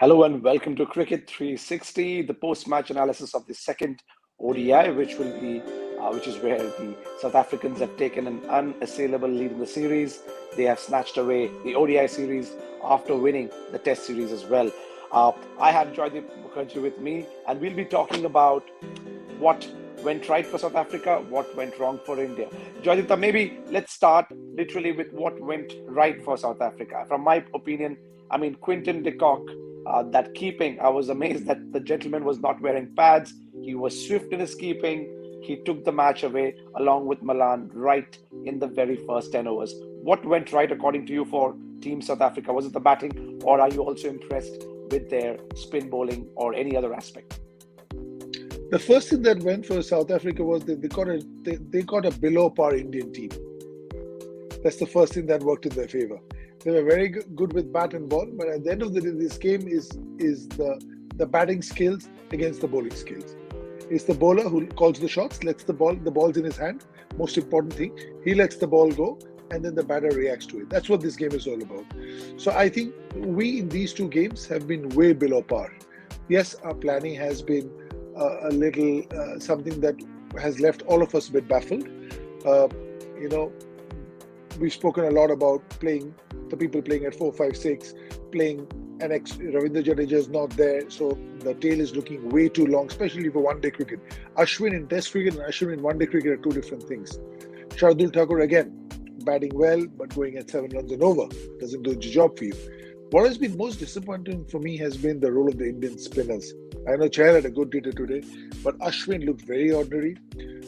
Hello and welcome to Cricket360, the post-match analysis of the second ODI, which is where the South Africans have taken an unassailable lead in the series. They have snatched away the ODI series after winning the Test series as well. I have Joydeep Mukherjee with me, and we'll be talking about what went right for South Africa, what went wrong for India. Joydeep, maybe let's start literally with what went right for South Africa. From my opinion, Quinton de Kock, that keeping, I was amazed that the gentleman was not wearing pads. He was swift in his keeping. He took the match away along with Malan right in the very first 10 overs. What went right according to you for Team South Africa? Was it the batting, or are you also impressed with their spin bowling or any other aspect? The first thing that went for South Africa was that they got a below par Indian team. That's the first thing that worked in their favor. They were very good with bat and ball, but at the end of the day, this game is the batting skills against the bowling skills. It's the bowler who calls the shots, lets the ball's in his hand. Most important thing, he lets the ball go, and then the batter reacts to it. That's what this game is all about. So I think we in these two games have been way below par. Yes, our planning has been a little something that has left all of us a bit baffled. We've spoken a lot about the people playing at 4, 5, 6, playing Ravindra Jadeja is not there, so the tail is looking way too long, especially for one-day cricket. Ashwin in Test cricket and Ashwin in one-day cricket are two different things. Shardul Thakur again, batting well, but going at 7 runs and over doesn't do the job for you. What has been most disappointing for me has been the role of the Indian spinners. I know Chahal had a good day today, but Ashwin looked very ordinary.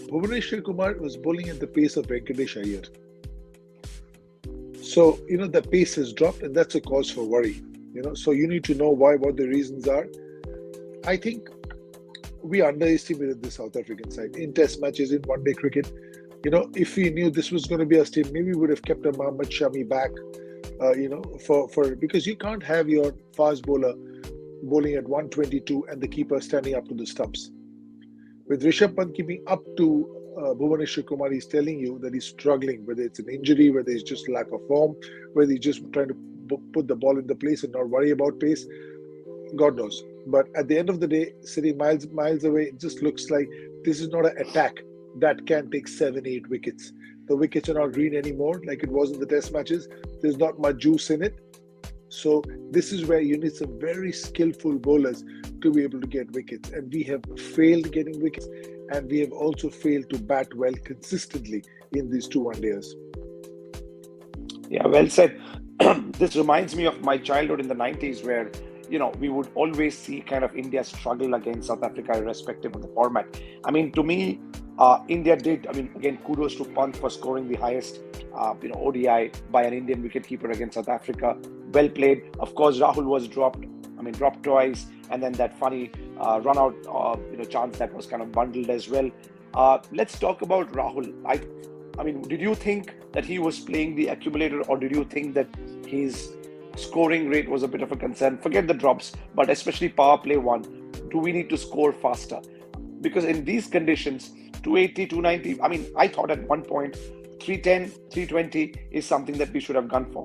Bhuvaneshwar Kumar was bowling at the pace of Venkatesh Iyer. So, the pace has dropped, and that's a cause for worry. So you need to know what the reasons are. I think we underestimated the South African side in Test matches, in one-day cricket. If we knew this was going to be a team, maybe we would have kept a Mohammad Shami back. Because you can't have your fast bowler bowling at 122 and the keeper standing up to the stumps. With Rishabh Pant keeping up to Bhuvaneshwar Kumar, he's telling you that he's struggling, whether it's an injury, whether it's just lack of form, whether he's just trying to put the ball in the place and not worry about pace. God knows. But at the end of the day, sitting miles away, it just looks like this is not an attack that can take 7, 8 wickets. The wickets are not green anymore like it was in the Test matches. There's not much juice in it. So this is where you need some very skillful bowlers to be able to get wickets. And we have failed getting wickets, and we have also failed to bat well consistently in these two one-dayers. Yeah, well said. This reminds me of my childhood in the 90s where, we would always see kind of India struggle against South Africa irrespective of the format. To me, India did, again, kudos to Pant for scoring the highest, ODI by an Indian wicketkeeper against South Africa. Well played. Of course, Rahul was dropped twice, and then that funny run out, chance that was kind of bundled as well. Let's talk about Rahul. Did you think that he was playing the accumulator, or did you think that his scoring rate was a bit of a concern? Forget the drops, but especially power play 1. Do we need to score faster? Because in these conditions, 280, 290, I thought at one point 310, 320 is something that we should have gone for.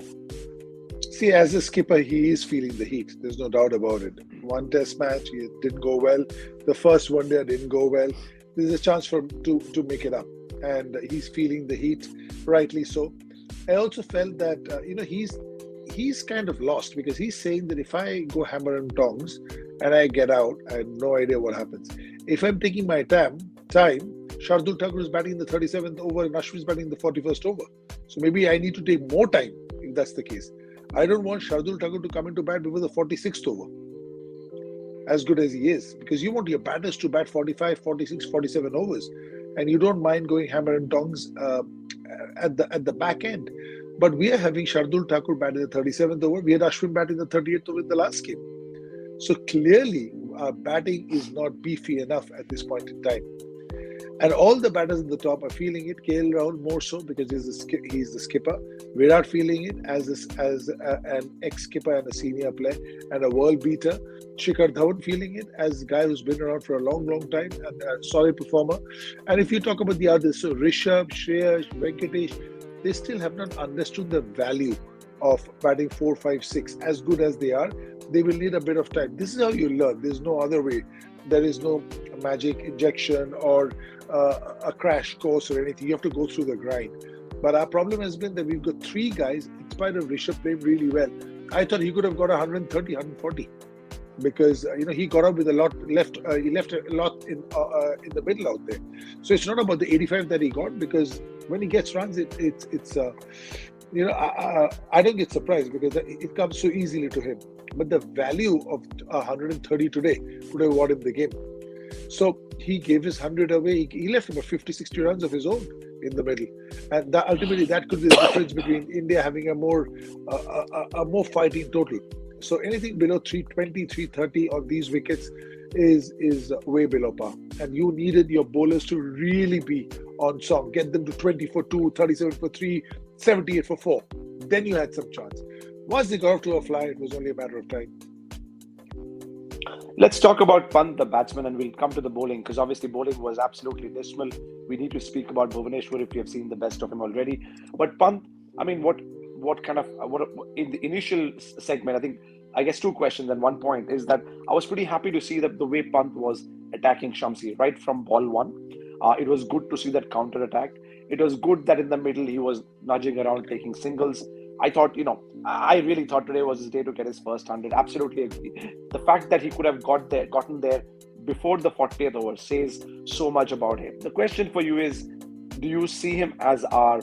See, as a skipper, he is feeling the heat. There's no doubt about it. One Test match, it didn't go well. The first one day didn't go well. There's a chance for him to make it up. And he's feeling the heat, rightly so. I also felt that, he's kind of lost, because he's saying that if I go hammer and tongs and I get out, I have no idea what happens. If I'm taking my time, Shardul Thakur is batting in the 37th over and Ashwin is batting in the 41st over. So maybe I need to take more time if that's the case. I don't want Shardul Thakur to come into bat before the 46th over, as good as he is, because you want your batters to bat 45, 46, 47 overs, and you don't mind going hammer and tongs at the back end. But we are having Shardul Thakur bat in the 37th over. We had Ashwin bat in the 38th over in the last game. So clearly, our batting is not beefy enough at this point in time. And all the batters in the top are feeling it. KL Rahul more so, because he's the skipper. Virat feeling it as an ex-skipper and a senior player and a world beater. Shikhar Dhawan feeling it as a guy who's been around for a long, long time and a solid performer. And if you talk about the others, so Rishabh, Shreyas, Venkatesh, they still have not understood the value of batting 4, 5, 6. As good as they are, they will need a bit of time. This is how you learn. There's no other way. There is no magic injection or a crash course or anything. You have to go through the grind. But our problem has been that we've got three guys, in spite of Rishabh playing really well. I thought he could have got 130, 140. Because he got up with a lot left. He left a lot in the middle out there. So it's not about the 85 that he got, because when he gets runs, I don't get surprised because it comes so easily to him. But the value of 130 today would have won him the game. So he gave his 100 away. He left about 50, 60 runs of his own in the middle, and ultimately that could be the difference between India having a more fighting total. So anything below 320, 330 on these wickets is way below par. And you needed your bowlers to really be on song, get them to 20 for 2, 37 for 3, 78 for 4. Then you had some chance. Once they got off to a fly, it was only a matter of time. Let's talk about Pant, the batsman, and we'll come to the bowling, because obviously bowling was absolutely dismal. We need to speak about Bhuvaneshwar if we have seen the best of him already. But Pant, I mean, what in the initial segment, I guess two questions and 1 point is that I was pretty happy to see that the way Pant was attacking Shamsi right from ball one. It was good to see that counter attack. It was good that in the middle he was nudging around, taking singles. I thought, I really thought today was his day to get his first 100. Absolutely agree. The fact that he could have gotten there before the 40th over says so much about him. The question for you is, do you see him as our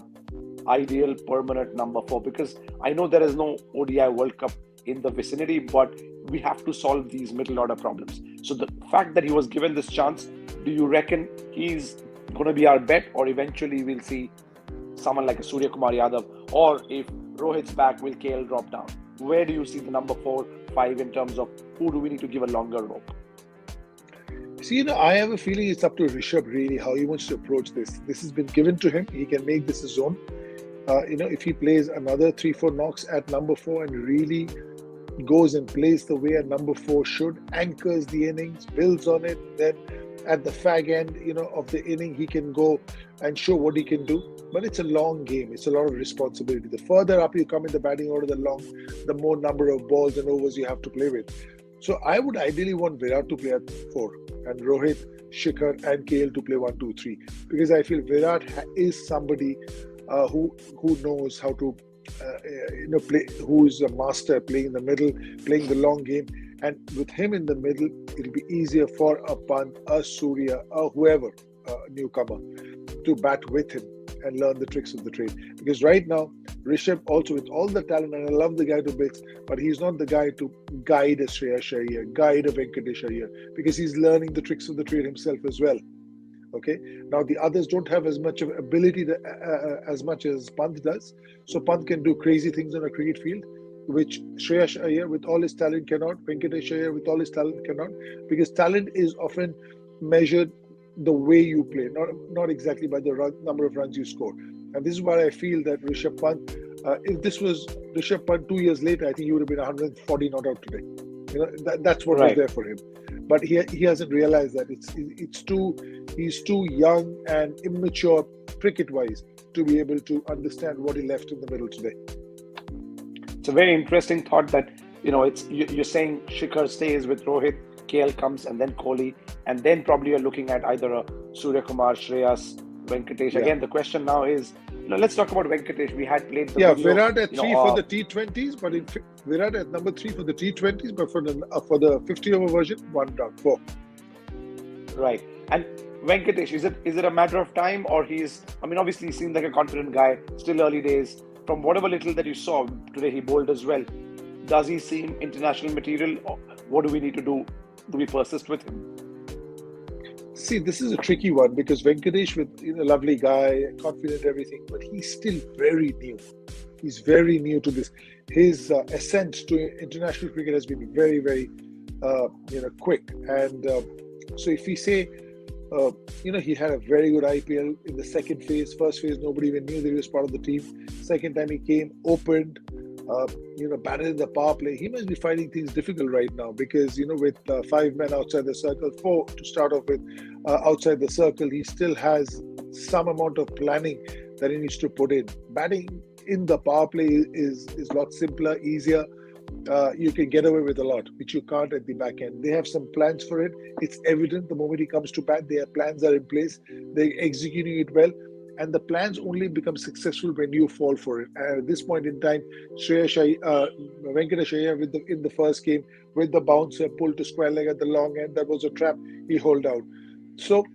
ideal permanent number 4? Because I know there is no ODI World Cup in the vicinity, but we have to solve these middle order problems. So the fact that he was given this chance, do you reckon he's going to be our bet, or eventually we'll see someone like a Surya Kumar Yadav, or if Rohit's back, will KL drop down? Where do you see the number 4, 5 in terms of who do we need to give a longer rope? See, I have a feeling it's up to Rishabh really how he wants to approach this. This has been given to him. He can make this his own. If he plays another 3-4 knocks at number 4 and really goes and plays the way a number 4 should, anchors the innings, builds on it, then at the fag end, of the inning, he can go and show what he can do. But it's a long game. It's a lot of responsibility. The further up you come in the batting order, the more number of balls and overs you have to play with. So I would ideally want Virat to play at 4 and Rohit, Shikhar and KL to play 1, 2, 3. Because I feel Virat is somebody who knows how to play, who is a master playing in the middle, playing the long game. And with him in the middle, it'll be easier for a Pant, a Surya, or whoever, newcomer, to bat with him and learn the tricks of the trade. Because right now, Rishabh also with all the talent, and I love the guy to bits, but he's not the guy to guide a Shreyas Iyer, guide a Venkatesh Iyer, because he's learning the tricks of the trade himself as well. Okay. Now the others don't have as much of ability as much as Pant does. So Pant can do crazy things on a cricket field, which Shreyas Iyer with all his talent cannot, Venkatesh Iyer with all his talent cannot, because talent is often measured the way you play, not exactly by the number of runs you score. And this is why I feel that Rishabh Pant, if this was Rishabh Pant 2 years later, I think he would have been 140 not out today. That's what was there for him. But he hasn't realized that he's too young and immature cricket-wise to be able to understand what he left in the middle today. It's a very interesting thought that, you're saying Shikhar stays with Rohit, KL comes, and then Kohli, and then probably you're looking at either a Surya Kumar, Shreyas, Venkatesh. Yeah. Again, the question now is, let's talk about Venkatesh. We had played the Virat at 3 for the T20s, but Virat at number 3 for the T20s, but for the 50-over version, 1 down, 4. Right. And Venkatesh, is it a matter of time, or obviously he seemed like a confident guy, still early days. From whatever little that you saw today, he bowled as well. Does he seem international material, or what do we need to do? Do we persist with him? See, this is a tricky one because Venkatesh, with lovely guy, confident everything, but he's still very new. He's very new to this. His ascent to international cricket has been very, very, quick. And so if we say, he had a very good IPL in the second phase. First phase, nobody even knew that he was part of the team. Second time he came, opened, batted in the power play. He must be finding things difficult right now because, with 5 men outside the circle, 4 to start off with outside the circle, he still has some amount of planning that he needs to put in. Batting in the power play is a lot simpler, easier. You can get away with a lot, which you can't at the back end. They have some plans for it. It's evident the moment he comes to bat, their plans are in place. They're executing it well. And the plans only become successful when you fall for it. And at this point in time, Venkatesh Iyer in the first game with the bouncer pulled to square leg at the long end, that was a trap. He holed out. So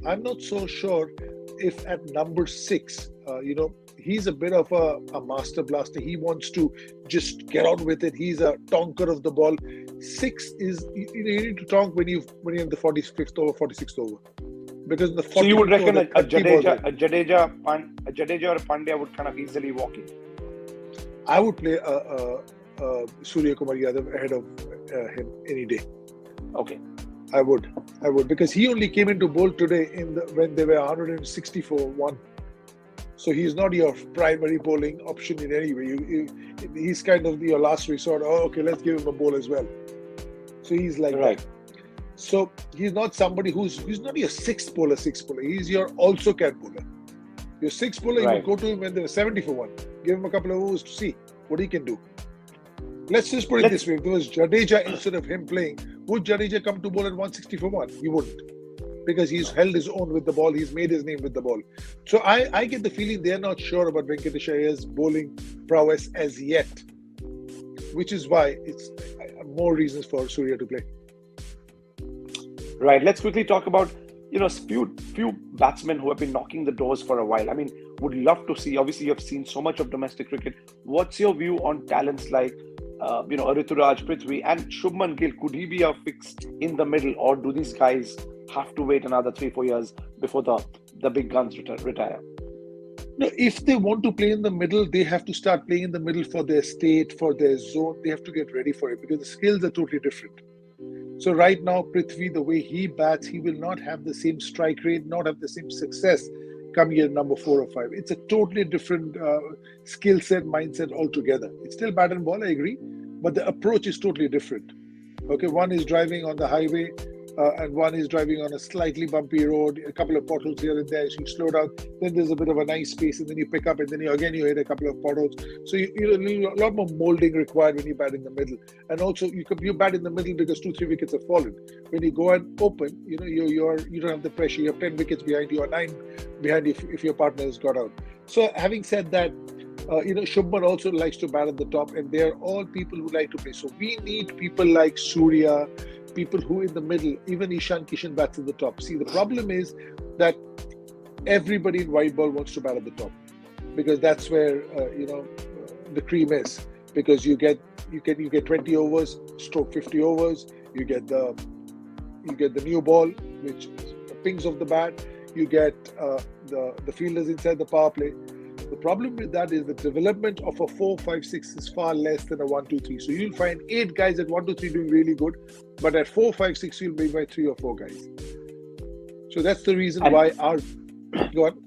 I'm not so sure if at number 6, he's a bit of a master blaster. He wants to just get on with it. He's a tonker of the ball. 6 is you need to tonk when you have the 45th over, 46th over. Because in the so you would reckon a Jadeja or a Pandya would kind of easily walk in? I would play Surya Kumar Yadav ahead of him any day. Okay. I would because he only came into bowl today when they were 160 for 1. So he's not your primary bowling option in any way. He's kind of your last resort. Oh, okay, let's give him a bowl as well. So he's like right. That. So he's not somebody he's not your sixth bowler. He's your also cat bowler. Your sixth bowler, right. You go to him when they were 70 for 1. Give him a couple of overs to see what he can do. Let's just put it this way. If there was Jadeja instead of him playing, would Jadeja come to bowl at 160 for 1? He wouldn't. Because he's held his own with the ball. He's made his name with the ball. So I get the feeling they're not sure about Venkatesh Iyer's bowling prowess as yet. Which is why it's more reasons for Surya to play. Right. Let's quickly talk about, few batsmen who have been knocking the doors for a while. I mean, would love to see, obviously you've seen so much of domestic cricket. What's your view on talents like, Rituraj, Prithvi and Shubman Gill? Could he be a fix in the middle, or do these guys have to wait another 3-4 years before the big guns retire? No, if they want to play in the middle, they have to start playing in the middle for their state, for their zone. They have to get ready for it because the skills are totally different. So right now, Prithvi, the way he bats, he will not have the same strike rate, not have the same success coming in number 4 or 5. It's a totally different skill set, mindset altogether. It's still bat and ball, I agree, but the approach is totally different. Okay, one is driving on the highway and one is driving on a slightly bumpy road, a couple of potholes here and there. So you slow down, then there's a bit of a nice space, and then you pick up, and then you hit a couple of potholes. So you a lot more molding required when you bat in the middle. And also you bat in the middle because 2-3 wickets have fallen. When you go and open, you don't have the pressure. You have 10 wickets behind you or 9 behind if your partner has got out. So having said that, Shubman also likes to bat at the top, and they're all people who like to play. So we need people like Surya, people who in the middle, even Ishan Kishan bats at the top. See, the problem is that everybody in white ball wants to bat at the top because that's where the cream is. Because you get 20 overs, stroke 50 overs. You get the new ball which pings off the bat. You get the fielders inside the power play. The problem with that is the development of a 4, 5, 6 is far less than a 1, 2, 3. So you'll find 8 guys at 1, 2, 3 doing really good, but at 4, 5, 6 you'll be by 3 or 4 guys. So that's the reason why our go on.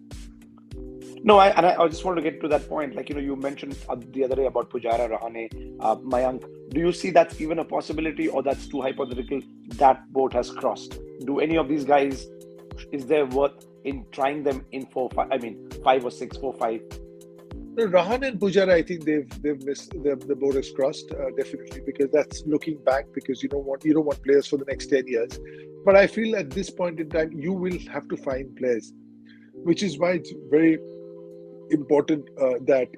No, I just want to get to that point. Like you mentioned the other day about Pujara, Rahane, Mayank. Do you see that's even a possibility, or that's too hypothetical? That boat has crossed. Do any of these guys? Is there worth in trying them in 4, 5? I mean 5 or 6, 4, 5. No, Rahan and Pujara, I think they've missed the boat has crossed definitely, because that's looking back, because you don't want players for the next 10 years. But I feel at this point in time you will have to find players, which is why it's very important that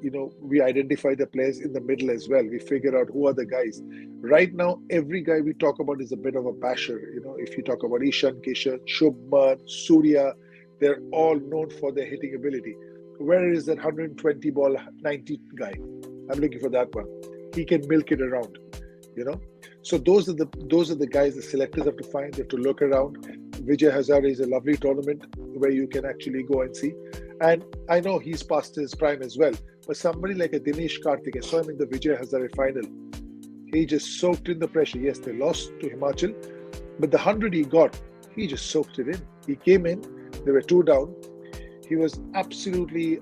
we identify the players in the middle as well. We figure out who are the guys. Right now, every guy we talk about is a bit of a basher. If you talk about Ishan Kishan, Shubman, Surya, they're all known for their hitting ability. Where is that 120 ball 90 guy? I'm looking for that one. He can milk it around, So those are the guys the selectors have to find. They have to look around. Vijay Hazare is a lovely tournament where you can actually go and see. And I know he's past his prime as well. But somebody like a Dinesh Karthik, I saw him in the Vijay Hazare final. He just soaked in the pressure. Yes, they lost to Himachal, but the 100 he got, he just soaked it in. He came in, they were 2 down. He was absolutely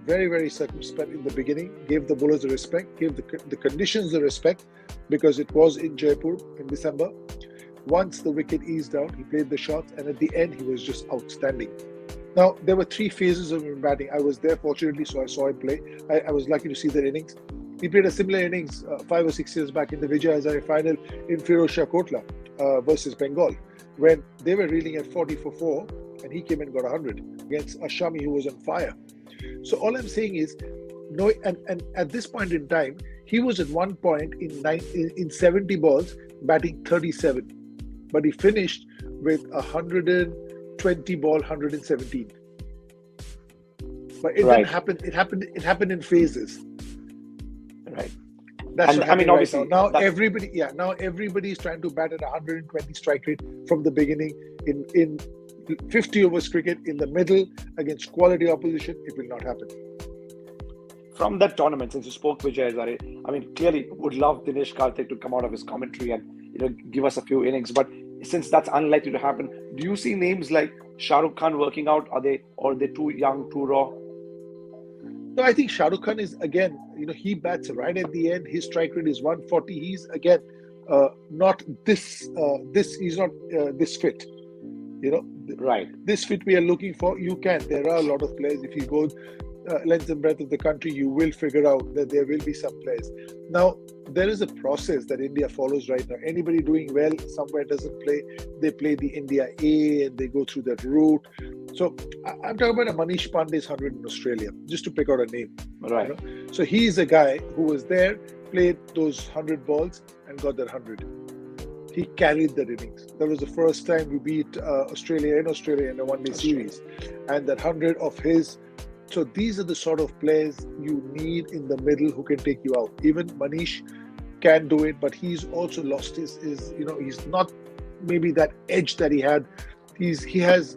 very, very circumspect in the beginning, gave the bowlers the respect, gave the conditions the respect, because it was in Jaipur in December. Once the wicket eased out, he played the shots, and at the end, he was just outstanding. Now, there were three phases of him batting. I was there, fortunately, so I saw him play. I was lucky to see that innings. He played a similar innings 5 or 6 years back in the Vijay Hazare final in Firozshah Kotla versus Bengal, when they were reeling at 40 for 4, and he came and got 100 against Ashami, who was on fire. So all I'm saying is, no, and at this point in time, he was at one point in 70 balls batting 37, but he finished with 120 ball 117. But it didn't happen. It happened in phases. Right. That's what happening right now. Now that's... everybody is trying to bat at 120 strike rate from the beginning in 50 overs cricket in the middle against quality opposition. It will not happen. From that tournament, since you spoke Vijay Hazare, I mean, clearly would love Dinesh Karthik to come out of his commentary and give us a few innings. But since that's unlikely to happen, do you see names like Shah Rukh Khan working out? Are they too young, too raw? No, I think Shah Rukh Khan is, again, he bats right at the end. His strike rate is 140. He's again not this. He's not this fit. Right. This fit we are looking for. There are a lot of players. If you go length and breadth of the country, you will figure out that there will be some players. Now, there is a process that India follows right now. Anybody doing well somewhere doesn't play. They play the India A and they go through that route. So I'm talking about a Manish Pandey's 100 in Australia, just to pick out a name. Right. So he's a guy who was there, played those 100 balls and got that 100. He carried that innings. That was the first time we beat Australia in a one-day series. And that 100 of his. So these are the sort of players you need in the middle who can take you out. Even Manish can do it, but he's also lost his he's not maybe that edge that he had. He has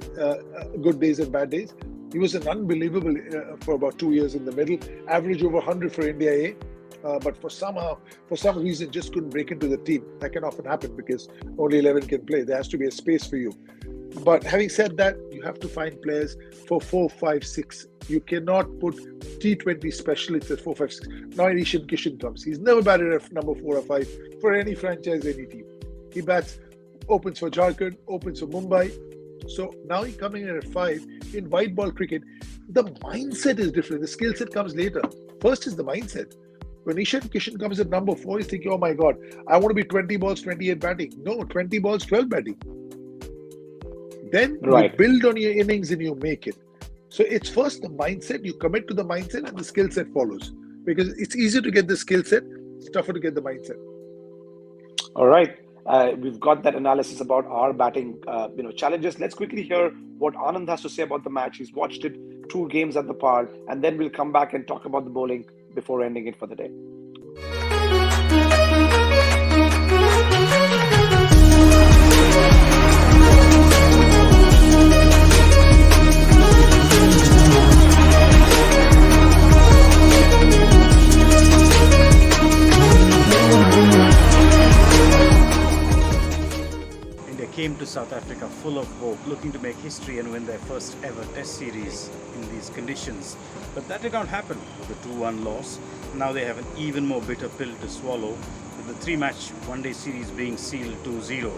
good days and bad days. He was an unbelievable for about 2 years in the middle, average over 100 for India A. But for some reason, just couldn't break into the team. That can often happen because only 11 can play. There has to be a space for you. But having said that, you have to find players for 4, 5, 6. You cannot put T20 specialists at 4, 5, 6. Now Ishan Kishan comes. He's never batted at number 4 or 5 for any franchise, any team. He opens for Jharkhand, opens for Mumbai. So now he's coming in at 5 in white ball cricket. The mindset is different. The skill set comes later. First is the mindset. When Ishan Kishan comes at number 4, he's thinking, oh my God, I want to be 20 balls, 28 batting. No, 20 balls, 12 batting. Then you build on your innings and you make it. So it's first the mindset. You commit to the mindset and the skill set follows. Because it's easier to get the skill set, it's tougher to get the mindset. All right. We've got that analysis about our batting challenges. Let's quickly hear what Anand has to say about the match. He's watched it 2 games at the par, and then we'll come back and talk about the bowling before ending it for the day. Came to South Africa full of hope, looking to make history and win their first ever Test series in these conditions. But that did not happen with a 2-1 loss. Now they have an even more bitter pill to swallow, with the 3-match one-day series being sealed 2-0.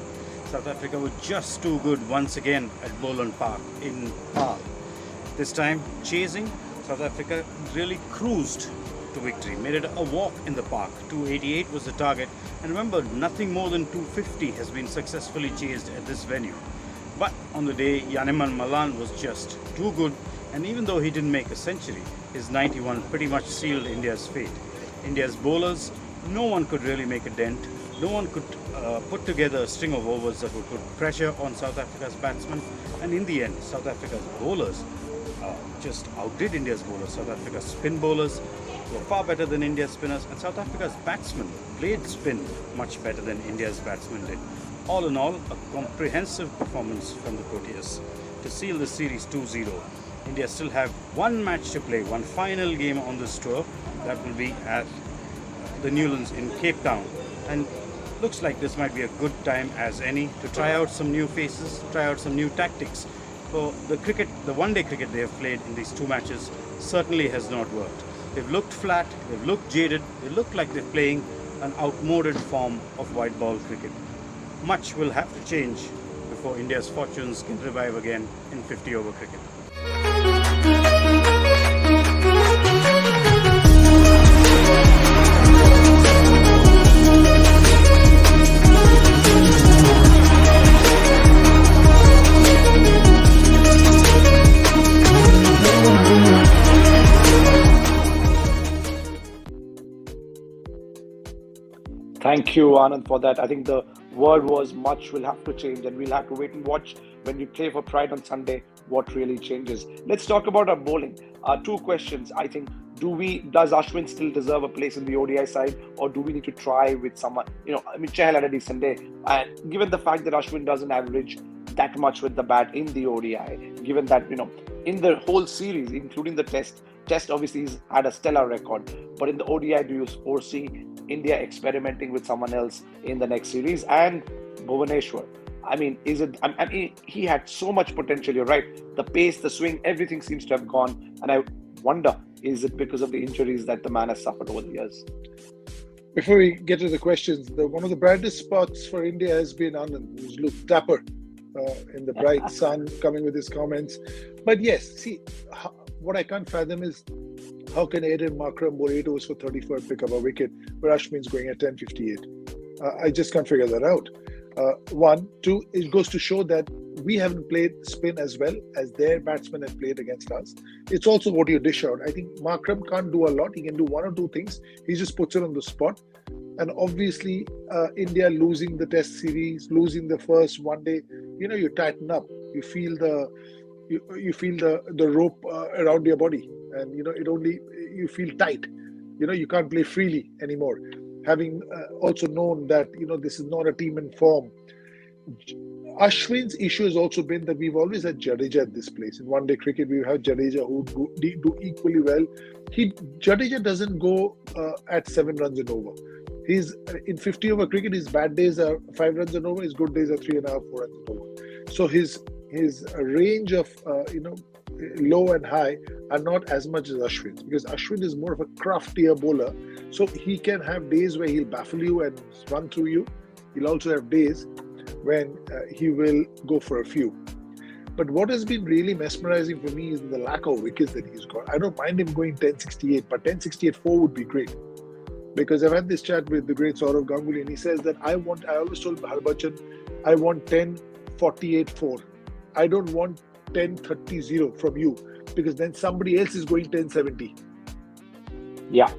South Africa were just too good once again at Boland Park in Paarl. This time, chasing, South Africa really cruised to victory, made it a walk in the park. 288 was the target, and remember, nothing more than 250 has been successfully chased at this venue. But on the day, Yaneman Malan was just too good, and even though he didn't make a century, his 91 pretty much sealed India's fate. India's bowlers, no one could really make a dent. No one could put together a string of overs that would put pressure on South Africa's batsmen, and in the end, South Africa's bowlers just outdid India's bowlers. South Africa's spin bowlers were far better than India's spinners, and South Africa's batsmen played spin much better than India's batsmen did. All in all, a comprehensive performance from the Proteas to seal the series 2-0. India still have one match to play, one final game on this tour. That will be at the Newlands in Cape Town, and looks like this might be a good time as any to try out some new faces, try out some new tactics. For the one-day cricket they have played in these 2 matches certainly has not worked. They've looked flat, they've looked jaded, they look like they're playing an outmoded form of white ball cricket. Much will have to change before India's fortunes can revive again in 50-over cricket. Thank you, Anand, for that. I think the world was much will have to change, and we'll have to wait and watch when we play for Pride on Sunday what really changes. Let's talk about our bowling. Two questions. I think does Ashwin still deserve a place in the ODI side, or do we need to try with someone? I mean, Chahal had a decent day, and given the fact that Ashwin doesn't average that much with the bat in the ODI, given that in the whole series, including the test obviously he's had a stellar record, but in the ODI, do you foresee India experimenting with someone else in the next series? And Bhuvaneshwar, I mean, he had so much potential. You're right. The pace, the swing, everything seems to have gone. And I wonder, is it because of the injuries that the man has suffered over the years? Before we get to the questions, one of the brightest spots for India has been Anand, who's looked dapper in the bright sun, coming with his comments. But yes, see, what I can't fathom is how can Aiden Markram bowl 8 overs for 34 and pick up a wicket where Ashwin's going at 10:58? I just can't figure that out. One, two, it goes to show that we haven't played spin as well as their batsmen have played against us. It's also what you dish out. I think Markram can't do a lot. He can do one or two things. He just puts it on the spot. And obviously, India losing the test series, losing the first one day, you tighten up. You feel the rope around your body, and you feel tight. You can't play freely anymore. Having also known that this is not a team in form. Ashwin's issue has also been that we've always had Jadeja at this place. In one day cricket, we have Jadeja who do equally well. Jadeja doesn't go at 7 runs and over. He's in 50 over cricket. His bad days are 5 runs and over. His good days are 3.5, 4 runs and over. So his range of low and high are not as much as Ashwin's, because Ashwin is more of a craftier bowler. So he can have days where he'll baffle you and run through you. He'll also have days when he will go for a few. But what has been really mesmerizing for me is the lack of wickets that he's got. I don't mind him going 10:68, but 10:68-4 would be great. Because I've had this chat with the great Saurav Ganguly, and he says that I always told Harbachan, I want 10:48-4. I don't want 10:30 from you, because then somebody else is going 10:70. Yeah.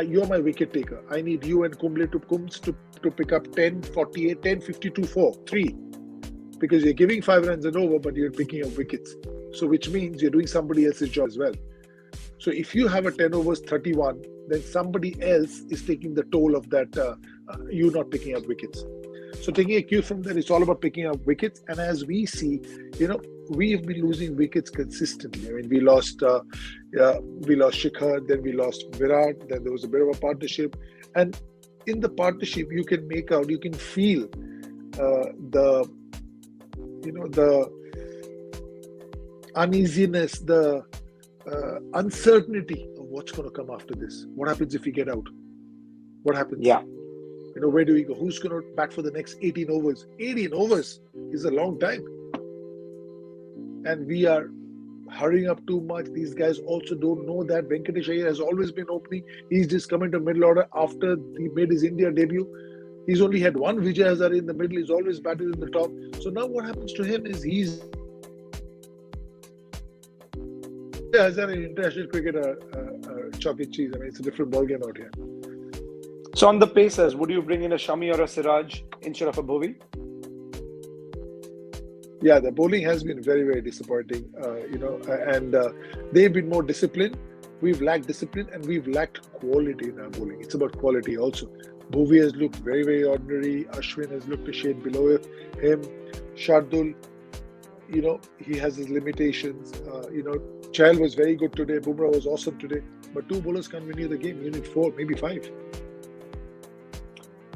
You're my wicket taker. I need you and Kumble to pick up 10:48, 10:52-4, 3. Because you're giving 5 runs and over, but you're picking up wickets. So which means you're doing somebody else's job as well. So if you have a 10 overs 31, then somebody else is taking the toll of that, you not picking up wickets. So taking a cue from that, it's all about picking up wickets. And as we see, we've been losing wickets consistently. I mean, we lost Shikhar, then we lost Virat, then there was a bit of a partnership. And in the partnership, you can feel the uneasiness, the uncertainty of what's going to come after this. What happens if we get out? What happens? Yeah. Where do we go? Who's going to bat for the next 18 overs? 18 overs is a long time. And we are hurrying up too much. These guys also don't know that Venkatesh Iyer has always been opening. He's just come into middle order after he made his India debut. He's only had one Vijay Hazare in the middle. He's always batted in the top. So now what happens to him is he's Hazare in international cricket chalk and cheese. I mean, it's a different ballgame out here. So on the Pacers, would you bring in a Shami or a Siraj instead of a Bhuvi? Yeah, the bowling has been very, very disappointing, and they've been more disciplined. We've lacked discipline and we've lacked quality in our bowling. It's about quality also. Bhuvi has looked very, very ordinary. Ashwin has looked a shade below him. Shardul, he has his limitations. Chahal was very good today. Bumrah was awesome today. But 2 bowlers can't win you the game. You need 4, maybe 5.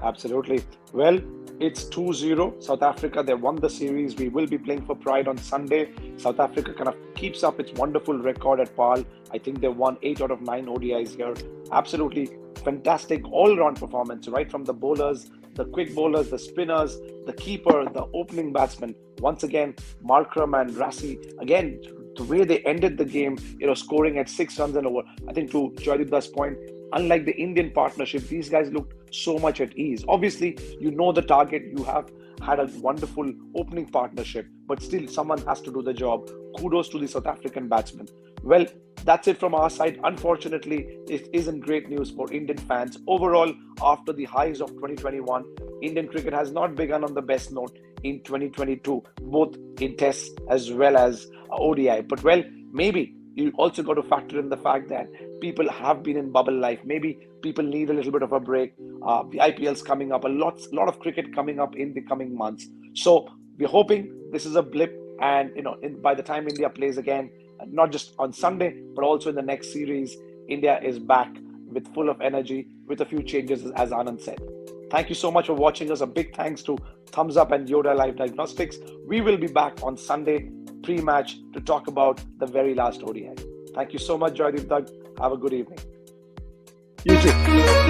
Absolutely. Well, it's 2-0. South Africa, they won the series. We will be playing for Pride on Sunday. South Africa kind of keeps up its wonderful record at PAL. I think they won 8 out of 9 ODIs here. Absolutely fantastic all-round performance, right from the bowlers, the quick bowlers, the spinners, the keeper, the opening batsman. Once again, Markram and Rassi, again, the way they ended the game, scoring at 6 runs and over. I think to Joydip's point, unlike the Indian partnership, these guys looked so much at ease. Obviously, the target. You have had a wonderful opening partnership, but still someone has to do the job. Kudos to the South African batsmen. Well, that's it from our side. Unfortunately, it isn't great news for Indian fans. Overall, after the highs of 2021, Indian cricket has not begun on the best note in 2022, both in tests as well as ODI. But well, maybe you also got to factor in the fact that people have been in bubble life. Maybe people need a little bit of a break. The IPL's coming up, a lot of cricket coming up in the coming months. So we're hoping this is a blip, and by the time India plays again, not just on Sunday, but also in the next series, India is back with full of energy, with a few changes, as Anand said. Thank you so much for watching us. A big thanks to Thumbs Up and Yoda Live Diagnostics. We will be back on Sunday pre-match to talk about the very last ODI. Thank you so much, Joydeep Dag. Have a good evening. You too.